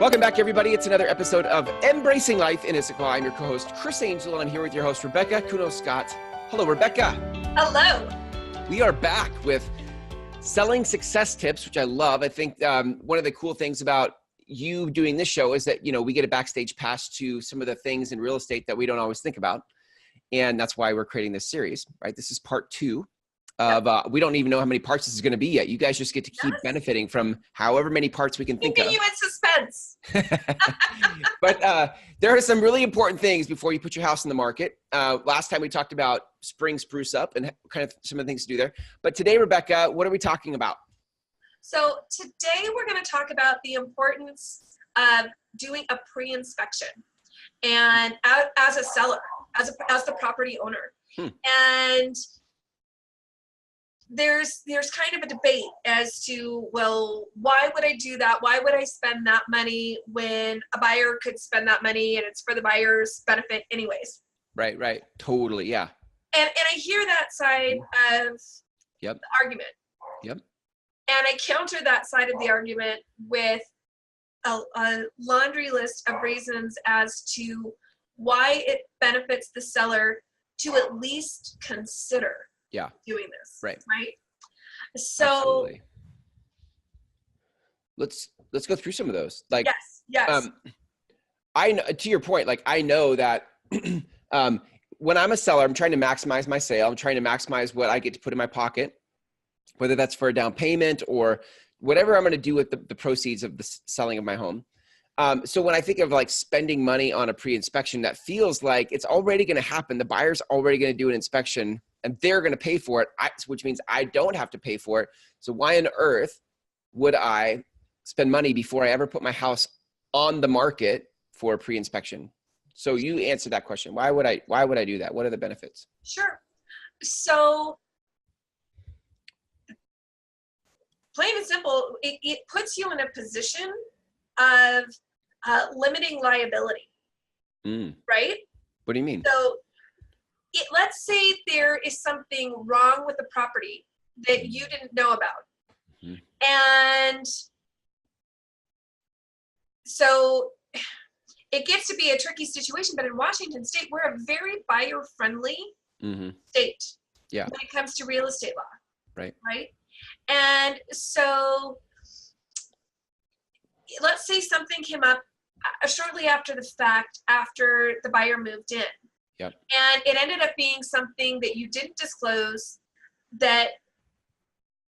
Welcome back, everybody. It's another episode of Embracing Life in Issaquah. I'm your co-host, Chris Angel, and I'm here with your host, Rebecca Kuno-Scott. Hello, Rebecca. Hello. We are back with selling success tips, which I love. I think one of the cool things about you doing this show is that, you know, we get a backstage pass to some of the things in real estate that we don't always think about. And that's why we're creating this series, right? This is part 2 of, we don't even know how many parts this is going to be yet. You guys just get to keep benefiting from however many parts we can think of. Keeping you in suspense. But there are some really important things before you put your house in the market. Last time we talked about spring spruce up and kind of some of the things to do there. But today, Rebecca, what are we talking about? So today we're going to talk about the importance of doing a pre-inspection and as a seller, as the property owner. And there's kind of a debate as to, well, why would I do that? Why would I spend that money when a buyer could spend that money and it's for the buyer's benefit anyways? Right. Totally. Yeah. And I hear that side of the argument. Yep. And I counter that side of the argument with a laundry list of reasons as to why it benefits the seller to at least consider doing this. Right. So absolutely. Let's go through some of those. Like, yes. I know, to your point, like I know that when I'm a seller, I'm trying to maximize my sale. I'm trying to maximize what I get to put in my pocket, whether that's for a down payment or whatever I'm going to do with the proceeds of the selling of my home. So when I think of like spending money on a pre-inspection, that feels like it's already going to happen. The buyer's already going to do an inspection and they're going to pay for it, which means I don't have to pay for it. So why on earth would I spend money before I ever put my house on the market for a pre-inspection? So you answer that question. Why would I do that? What are the benefits? Sure. So plain and simple, it puts you in a position of limiting liability, right? What do you mean? So let's say there is something wrong with the property that you didn't know about. And so it gets to be a tricky situation, but in Washington State, we're a very buyer-friendly state when it comes to real estate law. Right? And so let's say something came up shortly after the fact, after the buyer moved in. And it ended up being something that you didn't disclose that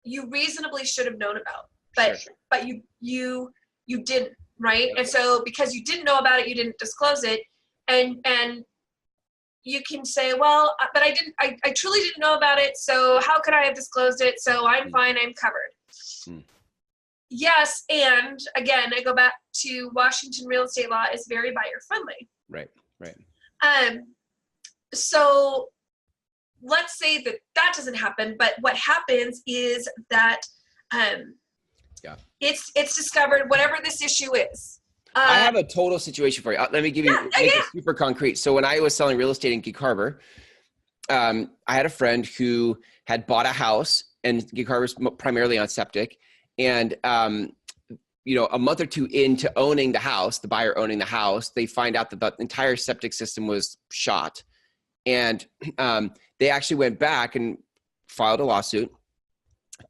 you reasonably should have known about, but you didn't, right? And so because you didn't know about it, you didn't disclose it, and you can say, well, but I truly didn't know about it, so how could I have disclosed it? So I'm fine, I'm covered. Yes, and again, I go back to Washington real estate law is very buyer friendly. Right. So let's say that doesn't happen, but what happens is that it's discovered whatever this issue is. I have a total situation for you. Let me give you make it super concrete. So when I was selling real estate in Gig Harbor, I had a friend who had bought a house, and Gig Harbor is primarily on septic. And, a month or two into owning the house, the buyer owning the house, they find out that the entire septic system was shot. And they actually went back and filed a lawsuit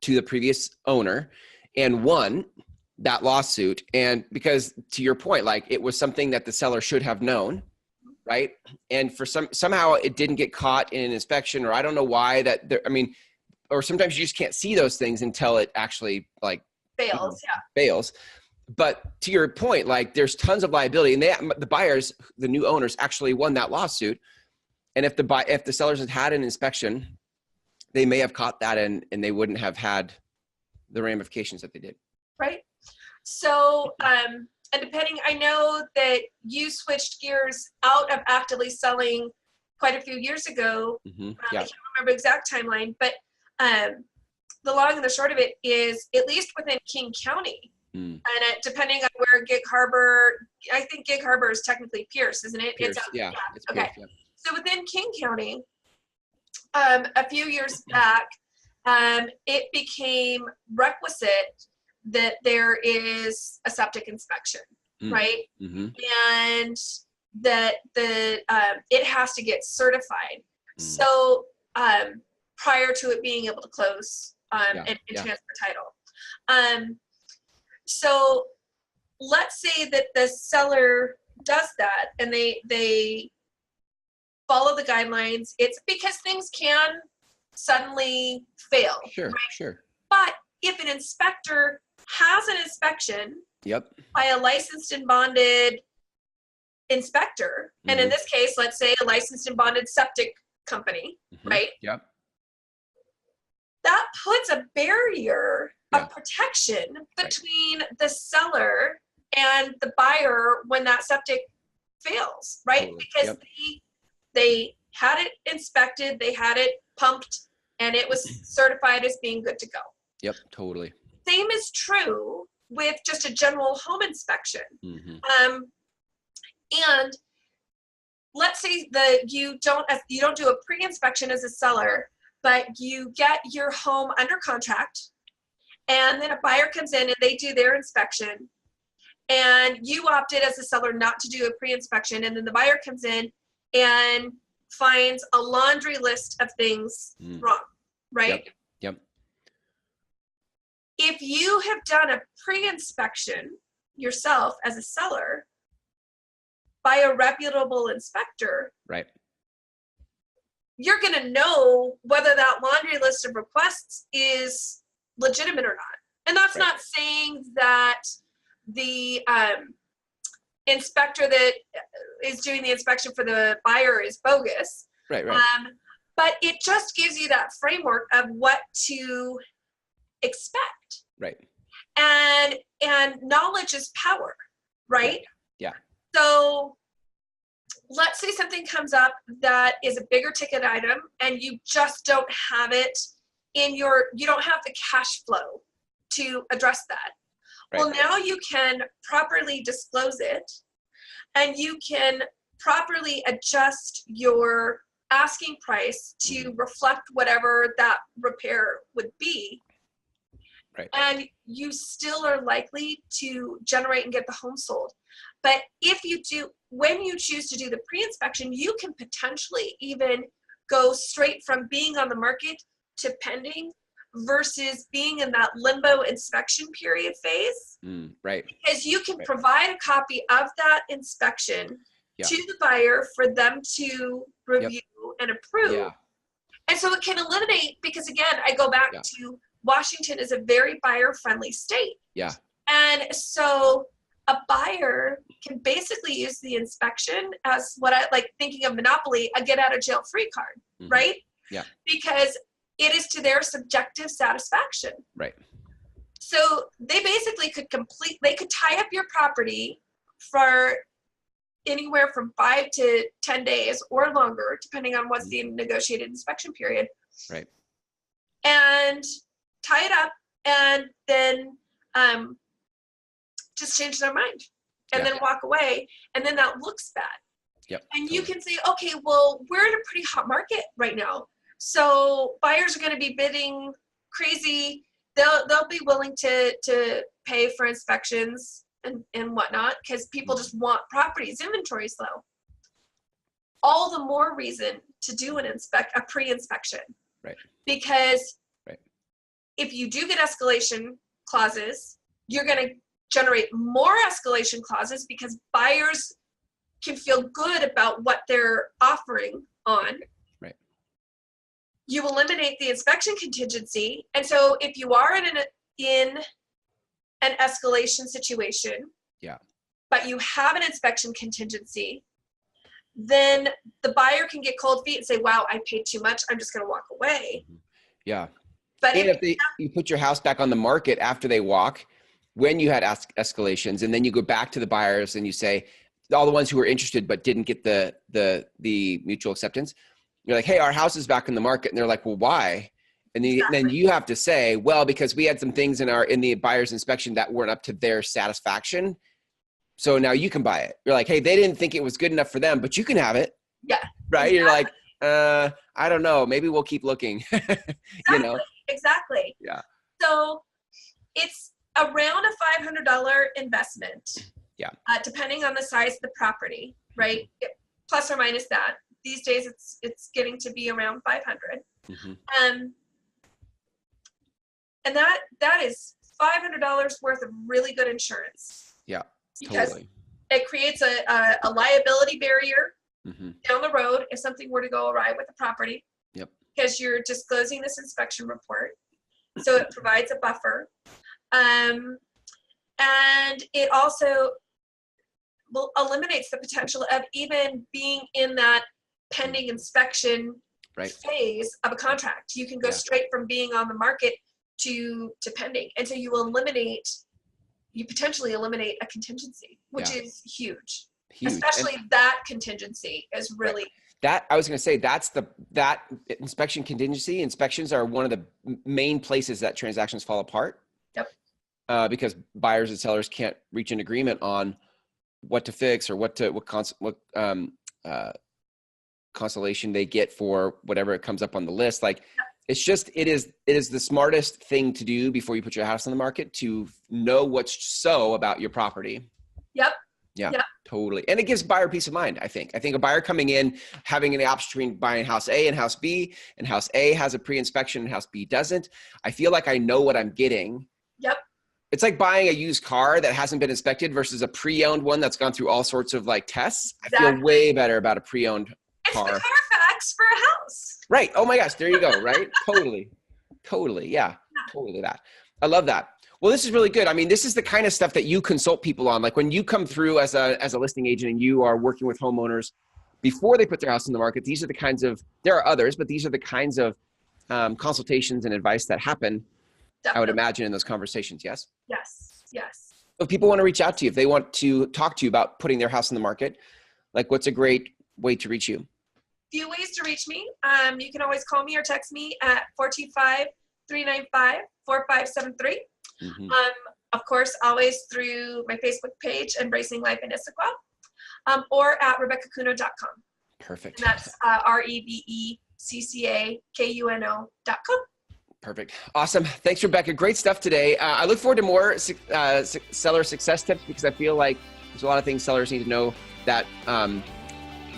to the previous owner and won that lawsuit. And because to your point, like it was something that the seller should have known, right? And for somehow it didn't get caught in an inspection, or I don't know why or sometimes you just can't see those things until it actually like fails. But to your point, like there's tons of liability, and the buyers, the new owners, actually won that lawsuit. And if the sellers had an inspection, they may have caught that, and they wouldn't have had the ramifications that they did. Right. So, and depending, I know that you switched gears out of actively selling quite a few years ago. I can't remember the exact timeline, but the long and the short of it is, at least within King County, and depending on where Gig Harbor, I think Gig Harbor is technically Pierce, isn't it? Pierce, it's okay. Pierce, yeah. So within King County, a few years back, it became requisite that there is a septic inspection. right? Mm-hmm. And that it has to get certified. So prior to it being able to close and transfer title. So let's say that the seller does that and they follow the guidelines. It's because things can suddenly fail. Sure, right? sure. But if an inspector has an inspection by a licensed and bonded inspector, and in this case, let's say a licensed and bonded septic company, right? Yep. That puts a barrier of protection between the seller and the buyer when that septic fails, right? Totally. Because they had it inspected, they had it pumped, and it was certified as being good to go. Yep, totally. Same is true with just a general home inspection. And let's say that you don't do a pre-inspection as a seller, but you get your home under contract, and then a buyer comes in and they do their inspection, and you opted as a seller not to do a pre-inspection, and then the buyer comes in and finds a laundry list of things wrong, right? Yep. If you have done a pre-inspection yourself as a seller by a reputable inspector, right, you're going to know whether that laundry list of requests is legitimate or not. And that's not saying that the inspector that is doing the inspection for the buyer is bogus. Right. But it just gives you that framework of what to expect. Right. And knowledge is power, right? Yeah. So let's say something comes up that is a bigger ticket item and you just don't have it you don't have the cash flow to address that. Right. Well, now you can properly disclose it, and you can properly adjust your asking price to reflect whatever that repair would be. Right. And you still are likely to generate and get the home sold. But when you choose to do the pre-inspection, you can potentially even go straight from being on the market to pending versus being in that limbo inspection period phase. Right. Because you can provide a copy of that inspection to the buyer for them to review and approve. Yeah. And so it can eliminate, because again, I go back to Washington is a very buyer-friendly state. Yeah. And so a buyer can basically use the inspection as what I like thinking of Monopoly, a get-out-of-jail-free card, right? Yeah. Because it is to their subjective satisfaction. Right. So they basically could tie up your property for anywhere from 5 to 10 days or longer, depending on what's the negotiated inspection period. Right. And tie it up and then just change their mind and then walk away. And then that looks bad. Yep, and you can say, okay, well, we're in a pretty hot market right now. So buyers are going to be bidding crazy. They'll be willing to pay for inspections and whatnot because people just want properties. Inventory's low. All the more reason to do a pre-inspection. Right. Because if you do get escalation clauses, you're going to generate more escalation clauses because buyers can feel good about what they're offering on. Right. You eliminate the inspection contingency. And so if you are in an escalation situation, but you have an inspection contingency, then the buyer can get cold feet and say, wow, I paid too much. I'm just going to walk away. Yeah. But if you put your house back on the market after they walk, when you had escalations, and then you go back to the buyers and you say, all the ones who were interested but didn't get the mutual acceptance, you're like, hey, our house is back in the market. And they're like, well, why? And then you have to say, well, because we had some things in the buyer's inspection that weren't up to their satisfaction. So now you can buy it. You're like, hey, they didn't think it was good enough for them, but you can have it. Yeah. Right. Exactly. You're like, I don't know. Maybe we'll keep looking. Exactly. You know? Exactly. Yeah. So it's around a $500 investment Yeah. Depending on the size of the property, right? Plus or minus that. These days it's getting to be around 500. And that is $500 worth of really good insurance. Yeah, because totally. It creates a liability barrier down the road if something were to go awry with the property. Yep. Because you're disclosing this inspection report. So it provides a buffer. And it also eliminates the potential of even being in that pending inspection phase of a contract. You can go straight from being on the market to pending. And so you potentially eliminate a contingency, which is huge. Especially that contingency is really that I was going to say that inspection contingency. Inspections are one of the main places that transactions fall apart. Yep. Because buyers and sellers can't reach an agreement on what to fix or what consolation they get for whatever it comes up on the list. Like it's just, it is the smartest thing to do before you put your house on the market, to know what's so about your property. Yep. Yeah, totally. And it gives buyer peace of mind, I think. I think a buyer coming in, having an option between buying house A and house B, and house A has a pre-inspection and house B doesn't. I feel like I know what I'm getting. Yep. It's like buying a used car that hasn't been inspected versus a pre-owned one that's gone through all sorts of like tests. Exactly. I feel way better about a pre-owned car. It's the Carfax for a house. Right. Oh my gosh. There you go. Right. Totally. Yeah. Totally that. I love that. Well, this is really good. I mean, this is the kind of stuff that you consult people on. Like when you come through as a listing agent and you are working with homeowners before they put their house in the market, these are the kinds of, there are others, but these are the kinds of consultations and advice that happen. Definitely. I would imagine in those conversations. Yes. Yes. If people want to reach out to you, if they want to talk to you about putting their house in the market, like what's a great way to reach you? Few ways to reach me. You can always call me or text me at 425-395-4573. Of course, always through my Facebook page, Embracing Life in Issaquah, or at RebeccaCuno.com. Perfect. And that's RebeccaCuno.com. Perfect. Awesome. Thanks, Rebecca. Great stuff today. I look forward to more seller success tips, because I feel like there's a lot of things sellers need to know that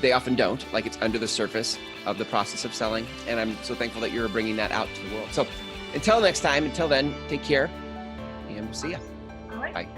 they often don't, like it's under the surface of the process of selling. And I'm so thankful that you're bringing that out to the world. So until next time, until then, take care, and we'll see you. All right. Bye.